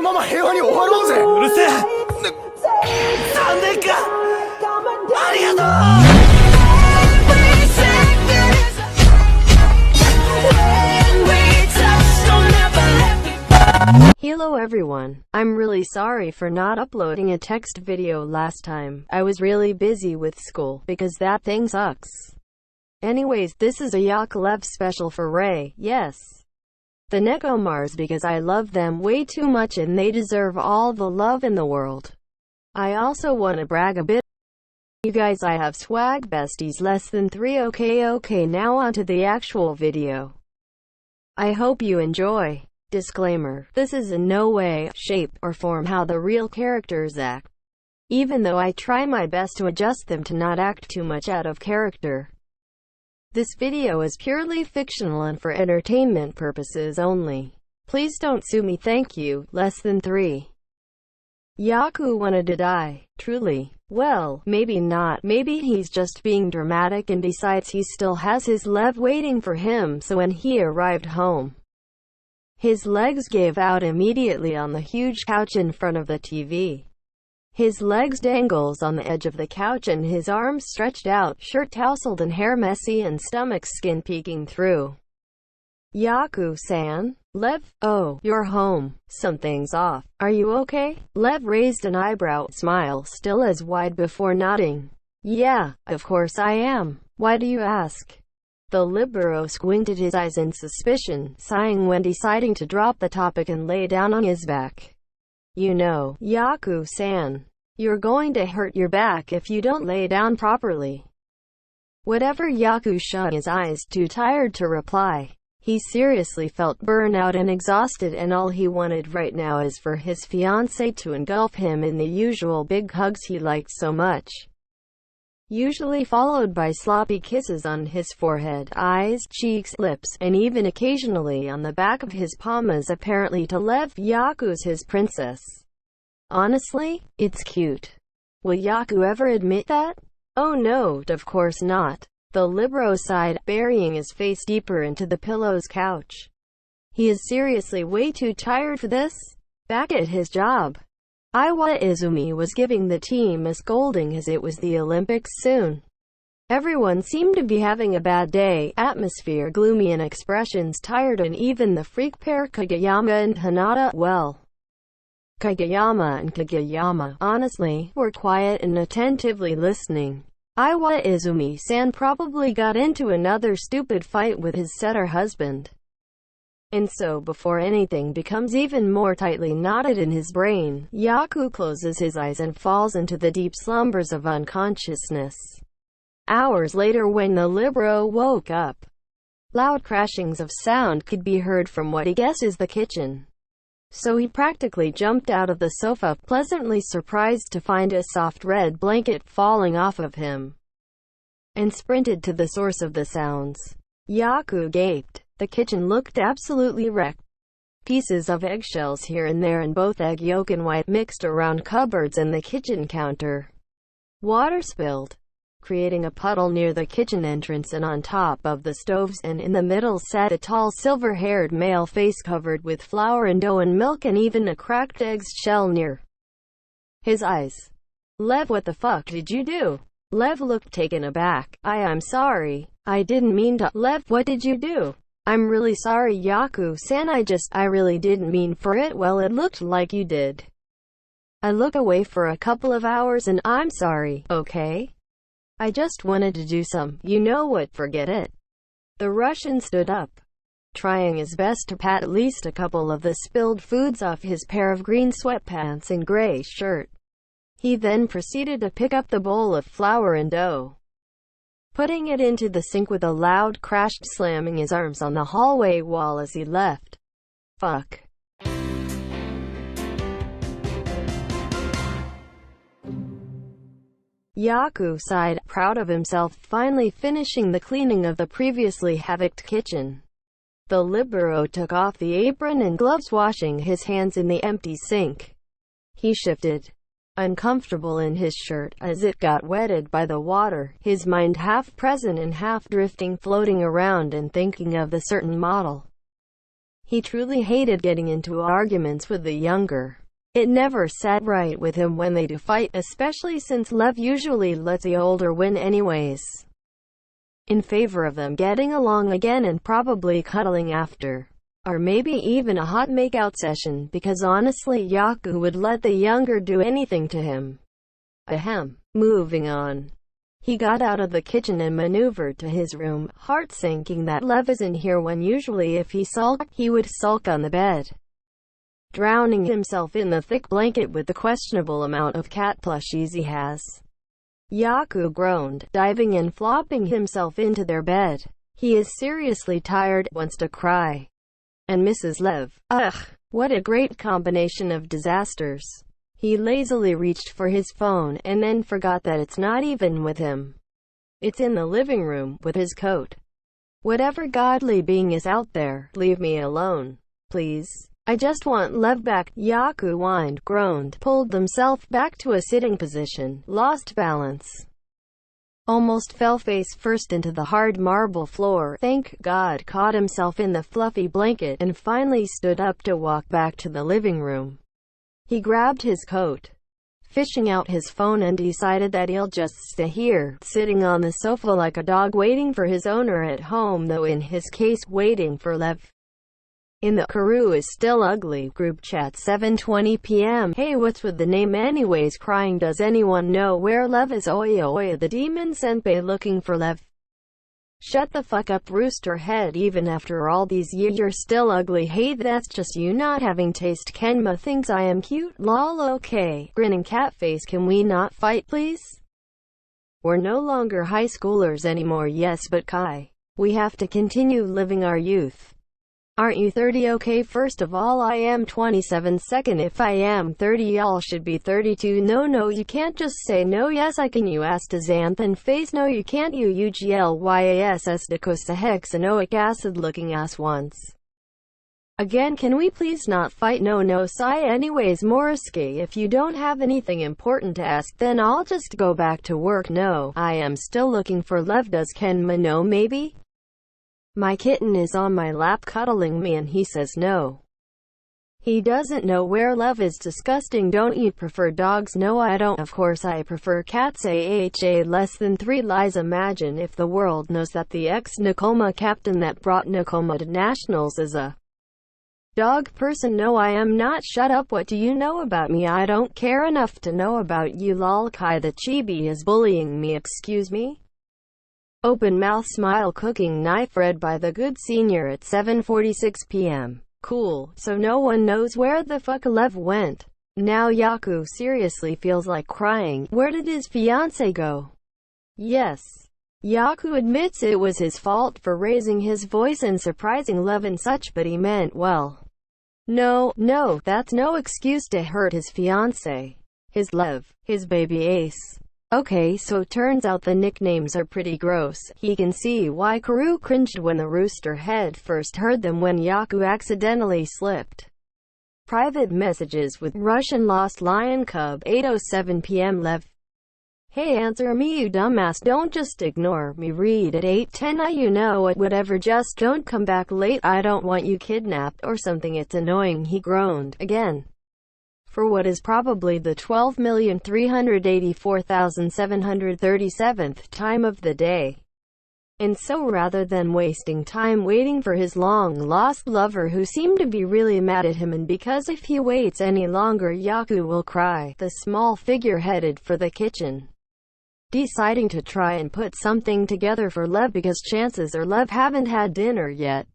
まま平和に終わろうぜ。うるせえ。残念か。ありがとう。Hello everyone, I'm really sorry for not uploading a text video last time. I was really busy with school, because that thing sucks. Anyways, this is a yakulev special for Ray, yes. The Nekomars, because I love them way too much and they deserve all the love in the world. I also wanna brag a bit. You guys, I have swag besties less than 3. Okay, now on to the actual video. I hope you enjoy. Disclaimer: this is in no way, shape, or form how the real characters act, even though I try my best to adjust them to not act too much out of character. This video is purely fictional and for entertainment purposes only. Please don't sue me, thank you. Less than 3. Yaku wanted to die. Truly. Well, maybe not. Maybe he's just being dramatic and decides he still has his lev waiting for him, so when he arrived home, his legs gave out immediately on the huge couch in front of the TV. His legs dangles on the edge of the couch and his arms stretched out, shirt tousled and hair messy and stomach skin peeking through. Yaku-san? Lev? Oh, you're home. Something's off. Are you okay? Lev raised an eyebrow, smile still as wide before nodding. Yeah, of course I am. Why do you ask? The libero squinted his eyes in suspicion, sighing when deciding to drop the topic and lay down on his back. You know, Yaku-san, you're going to hurt your back if you don't lay down properly. Whatever. Yaku shut his eyes, too tired to reply. He seriously felt burnout and exhausted, and all he wanted right now is for his fiancée to engulf him in the usual big hugs he liked so much, usually followed by sloppy kisses on his forehead, eyes, cheeks, lips, and even occasionally on the back of his palms, apparently to Lev. Yaku's his princess. Honestly, it's cute. Will Yaku ever admit that? Oh no, of course not. The libero sighed, burying his face deeper into the pillow's couch. He is seriously way too tired for this. Back at his job, Iwa Izumi was giving the team a scolding as it was the Olympics soon. Everyone seemed to be having a bad day, atmosphere gloomy and expressions tired, and even the freak pair Kageyama and Hinata, well, Kageyama and Kageyama, honestly, were quiet and attentively listening. Iwa Izumi-san probably got into another stupid fight with his setter husband. And so, before anything becomes even more tightly knotted in his brain, Yaku closes his eyes and falls into the deep slumbers of unconsciousness. Hours later, when the libero woke up, loud crashings of sound could be heard from what he guessed is the kitchen. So he practically jumped out of the sofa, pleasantly surprised to find a soft red blanket falling off of him, and sprinted to the source of the sounds. Yaku gaped. The kitchen looked absolutely wrecked. Pieces of eggshells here and there, and both egg yolk and white mixed around cupboards and the kitchen counter. Water spilled, creating a puddle near the kitchen entrance and on top of the stoves, and in the middle sat a tall silver-haired male, face covered with flour and dough and milk, and even a cracked egg shell near his eyes. Lev, what the fuck did you do? Lev looked taken aback. I'm sorry. I didn't mean to. Lev, what did you do? I'm really sorry, Yaku-san, I really didn't mean for it. Well, it looked like you did. I look away for a couple of hours and I'm sorry, okay? I just wanted to do some, you know what, forget it. The Russian stood up, trying his best to pat at least a couple of the spilled foods off his pair of green sweatpants and gray shirt. He then proceeded to pick up the bowl of flour and dough, putting it into the sink with a loud crash, slamming his arms on the hallway wall as he left. Fuck. Yaku sighed, proud of himself, finally finishing the cleaning of the previously havocked kitchen. The libero took off the apron and gloves, washing his hands in the empty sink. He shifted, uncomfortable in his shirt, as it got wetted by the water, his mind half present and half drifting, floating around and thinking of the certain model He truly hated getting into arguments with the younger. It never sat right with him when they do fight, especially since Lev usually lets the older win anyways, in favor of them getting along again and probably cuddling after. Or maybe even a hot makeout session, because honestly Yaku would let the younger do anything to him. Ahem. Moving on. He got out of the kitchen and maneuvered to his room, heart sinking that Lev isn't here when usually if he sulked, he would sulk on the bed, drowning himself in the thick blanket with the questionable amount of cat plushies he has. Yaku groaned, diving and flopping himself into their bed. He is seriously tired, wants to cry, and misses Lev. Ugh, what a great combination of disasters. He lazily reached for his phone, and then forgot that it's not even with him. It's in the living room, with his coat. Whatever godly being is out there, leave me alone, please. I just want Lev back. Yaku whined, groaned, pulled himself back to a sitting position, lost balance, almost fell face first into the hard marble floor, thank God, caught himself in the fluffy blanket, and finally stood up to walk back to the living room. He grabbed his coat, fishing out his phone, and decided that he'll just stay here, sitting on the sofa like a dog waiting for his owner at home, though in his case waiting for Lev. In the Karu is still ugly group chat, 7:20 p.m. Hey, what's with the name anyways? Crying, does anyone know where Lev is? Oya oya, the demon senpai looking for Lev. Shut the fuck up, rooster head. Even after all these years you're still ugly. Hey, that's just you not having taste. Kenma thinks I am cute. Lol, okay. Grinning cat face. Can we not fight please? We're no longer high schoolers anymore. Yes, but Kai, we have to continue living our youth. Aren't you 30? Okay, first of all I am 27. Second, if I am 30 y'all should be 32. No, you can't just say no. Yes I can. You asked a xanthan face. No you can't. You UGLYASS docosahexanoic acid looking ass once again. Can we please not fight? No sigh. Anyways Moriski, if you don't have anything important to ask then I'll just go back to work. No, I am still looking for Lev. Does Kenma know? Maybe my kitten is on my lap cuddling me and he says no. He doesn't know where Lev is. Disgusting. Don't you prefer dogs? No I don't. Of course I prefer cats. AHA less than 3 lies. Imagine if the world knows that the ex-Nakoma captain that brought Nakoma to nationals is a dog person. No I am not. Shut up. What do you know about me? I don't care enough to know about you. Lol. Kai the chibi is bullying me. Excuse me? Open mouth smile. Cooking knife read by the good senior at 7:46 p.m. Cool, so no one knows where the fuck Lev went. Now Yaku seriously feels like crying. Where did his fiancé go? Yes, Yaku admits it was his fault for raising his voice and surprising Lev and such, but he meant well. No, that's no excuse to hurt his fiancé, his Lev, his baby ace. Okay, so turns out the nicknames are pretty gross. He can see why Karu cringed when the rooster head first heard them when Yaku accidentally slipped private messages with Russian lost lion cub. 8:07 p.m. Lev. Hey, answer me you dumbass, don't just ignore me. Read at 8:10. You know what, whatever, just don't come back late. I don't want you kidnapped or something. It's annoying. He groaned again for what is probably the 12,384,737th time of the day. And so rather than wasting time waiting for his long-lost lover who seemed to be really mad at him, and because if he waits any longer Yaku will cry, the small figure headed for the kitchen, deciding to try and put something together for Lev because chances are Lev haven't had dinner yet,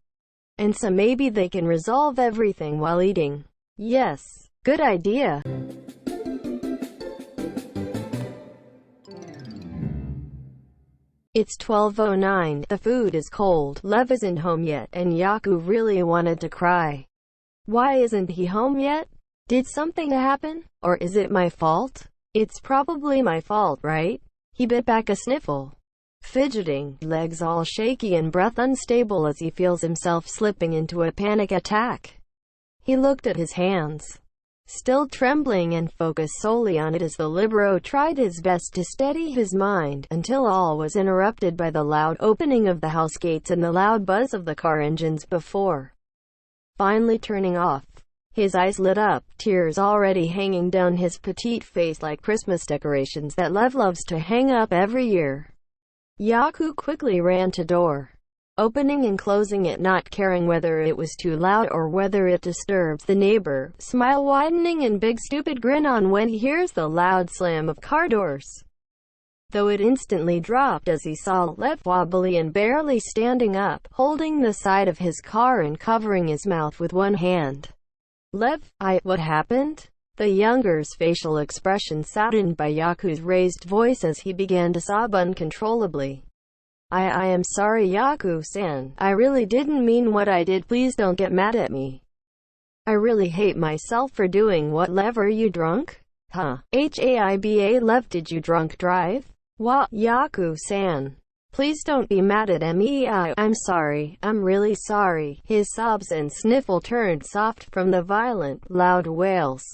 and so maybe they can resolve everything while eating. Yes. Good idea. It's 12:09, the food is cold, Lev isn't home yet, and Yaku really wanted to cry. Why isn't he home yet? Did something happen? Or is it my fault? It's probably my fault, right? He bit back a sniffle, fidgeting, legs all shaky and breath unstable as he feels himself slipping into a panic attack. He looked at his hands, still trembling, and focused solely on it as the libero tried his best to steady his mind, until all was interrupted by the loud opening of the house gates and the loud buzz of the car engines before finally turning off. His eyes lit up, tears already hanging down his petite face like Christmas decorations that Lev loves to hang up every year. Yaku quickly ran to door, opening and closing it, not caring whether it was too loud or whether it disturbs the neighbor, smile widening and big stupid grin on when he hears the loud slam of car doors. Though it instantly dropped as he saw Lev wobbly and barely standing up, holding the side of his car and covering his mouth with one hand. Lev, what happened? The younger's facial expression saddened by Yaku's raised voice as he began to sob uncontrollably. I am sorry Yaku-san. I really didn't mean what I did. Please don't get mad at me. I really hate myself for doing what. Lev, are you drunk? Huh. Haiba Lev, did you drunk drive? What? Yaku-san. Please don't be mad at me. I'm sorry. I'm really sorry. His sobs and sniffle turned soft from the violent, loud wails.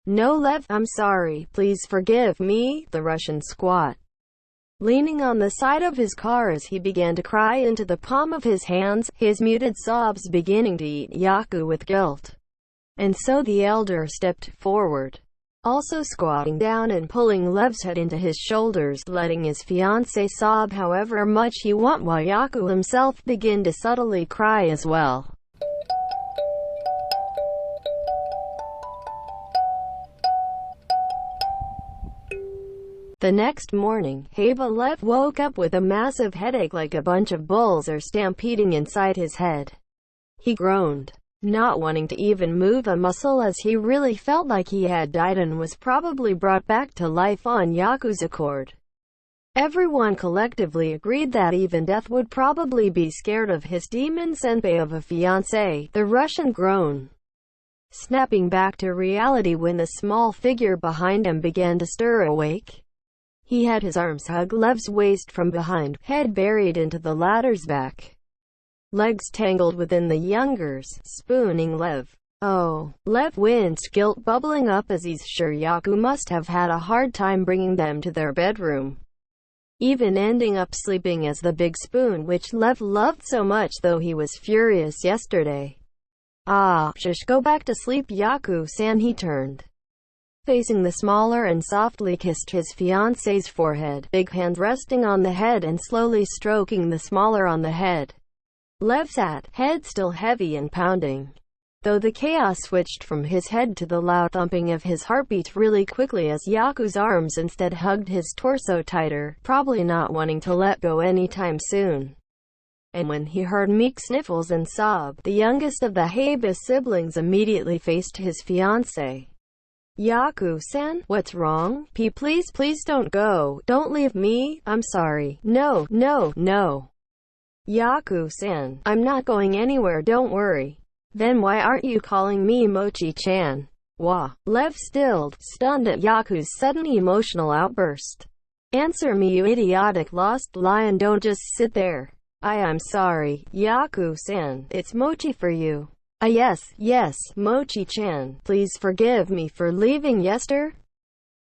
No Lev, I'm sorry. Please forgive me. The Russian squat, leaning on the side of his car as he began to cry into the palm of his hands, his muted sobs beginning to eat Yaku with guilt. And so the elder stepped forward, also squatting down and pulling Lev's head into his shoulders, letting his fiancée sob however much he want while Yaku himself began to subtly cry as well. The next morning, Haiba Lev woke up with a massive headache like a bunch of bulls are stampeding inside his head. He groaned, not wanting to even move a muscle as he really felt like he had died and was probably brought back to life on Yaku's accord. Everyone collectively agreed that even death would probably be scared of his demon senpai of a fiancé. The Russian groaned, snapping back to reality when the small figure behind him began to stir awake. He had his arms hug Lev's waist from behind, head buried into the latter's back, legs tangled within the younger's, spooning Lev. Oh, Lev winced, guilt bubbling up as he's sure Yaku must have had a hard time bringing them to their bedroom, even ending up sleeping as the big spoon which Lev loved so much, though he was furious yesterday. Ah, shush, go back to sleep Yaku-san. He turned, facing the smaller, and softly kissed his fiancée's forehead, big hand resting on the head and slowly stroking the smaller on the head. Lev sat, head still heavy and pounding, though the chaos switched from his head to the loud thumping of his heartbeat really quickly as Yaku's arms instead hugged his torso tighter, probably not wanting to let go anytime soon. And when he heard meek sniffles and sob, the youngest of the Haiba siblings immediately faced his fiancée. Yaku-san, what's wrong? Please don't go. Don't leave me. I'm sorry. No. Yaku-san, I'm not going anywhere, don't worry. Then why aren't you calling me Mochi-chan? Wah. Lev stilled, stunned at Yaku's sudden emotional outburst. Answer me, you idiotic lost lion, don't just sit there. I'm sorry, Yaku-san, it's Mochi for you. Yes, Mochi-chan, please forgive me for leaving yester.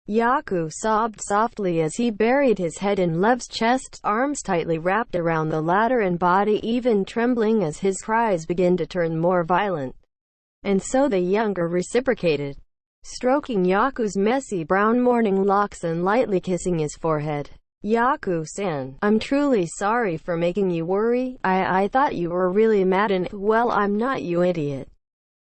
Yaku sobbed softly as he buried his head in Lev's chest, arms tightly wrapped around the latter and body even trembling as his cries began to turn more violent. And so the younger reciprocated, stroking Yaku's messy brown morning locks and lightly kissing his forehead. Yaku-san, I'm truly sorry for making you worry. I thought you were really mad and, well, I'm not, you idiot.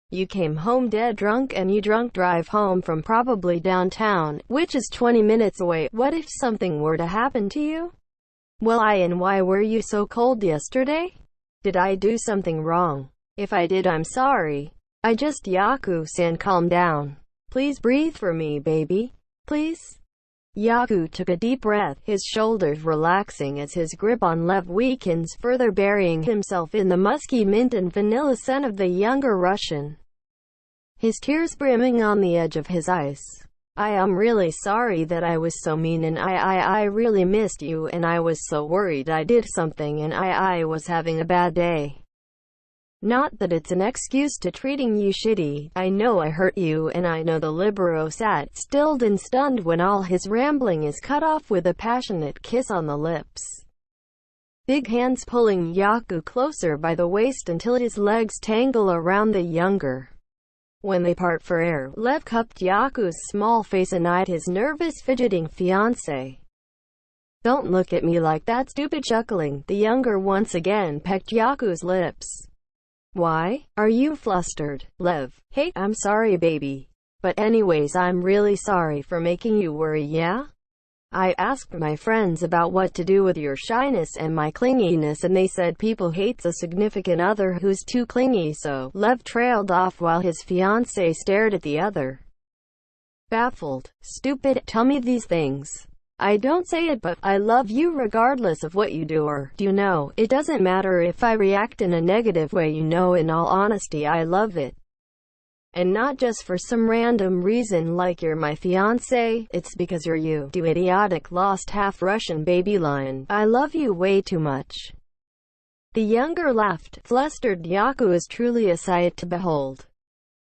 You came home dead drunk and you drunk drive home from probably downtown, which is 20 minutes away. What if something were to happen to you? Well, and why were you so cold yesterday? Did I do something wrong? If I did, I'm sorry. Yaku-san, calm down. Please breathe for me, baby. Please? Yaku took a deep breath, his shoulders relaxing as his grip on Lev weakens, further burying himself in the musky mint and vanilla scent of the younger Russian, his tears brimming on the edge of his eyes. I'm really sorry that I was so mean, and I really missed you, and I was so worried I did something, and I was having a bad day. Not that it's an excuse to treating you shitty. I know I hurt you, and I know. The libero sat, stilled and stunned when all his rambling is cut off with a passionate kiss on the lips. big hands pulling Yaku closer by the waist until his legs tangle around the younger. When they part for air, Lev cupped Yaku's small face and eyed his nervous, fidgeting fiancé. "Don't look at me like that, stupid." Chuckling, the younger once again pecked Yaku's lips. "Why? Are you flustered, Lev?" "Hey, I'm sorry, baby. But anyways, I'm really sorry for making you worry, yeah? I asked my friends about what to do with your shyness and my clinginess, and they said people hate a significant other who's too clingy, so..." Lev trailed off while his fiancée stared at the other, baffled. "Stupid, tell me these things. I don't say it, but I love you regardless of what you do or do. You know, it doesn't matter if I react in a negative way, you know, in all honesty, I love it. And not just for some random reason like you're my fiancé, it's because you're you, do idiotic lost half-Russian baby lion. I love you way too much." The younger laughed. Flustered Yaku is truly a sight to behold.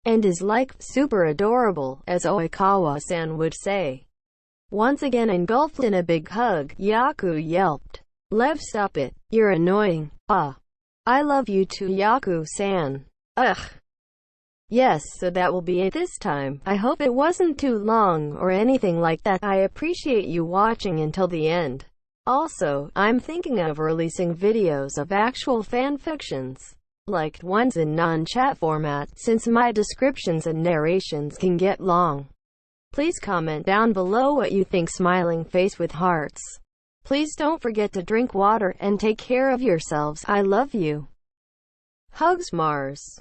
And is like, super adorable, as Oikawa-san would say. Once again engulfed in a big hug, Yaku yelped. "Lev, stop it. You're annoying. Ah. I love you too, Yaku-san. Ugh. Yes, so that will be it this time. I hope it wasn't too long or anything like that. I appreciate you watching until the end. Also, I'm thinking of releasing videos of actual fanfictions, like ones in non-chat format, since my descriptions and narrations can get long. Please comment down below what you think. Smiling face with hearts. Please don't forget to drink water and take care of yourselves. I love you. Hugs, Mars.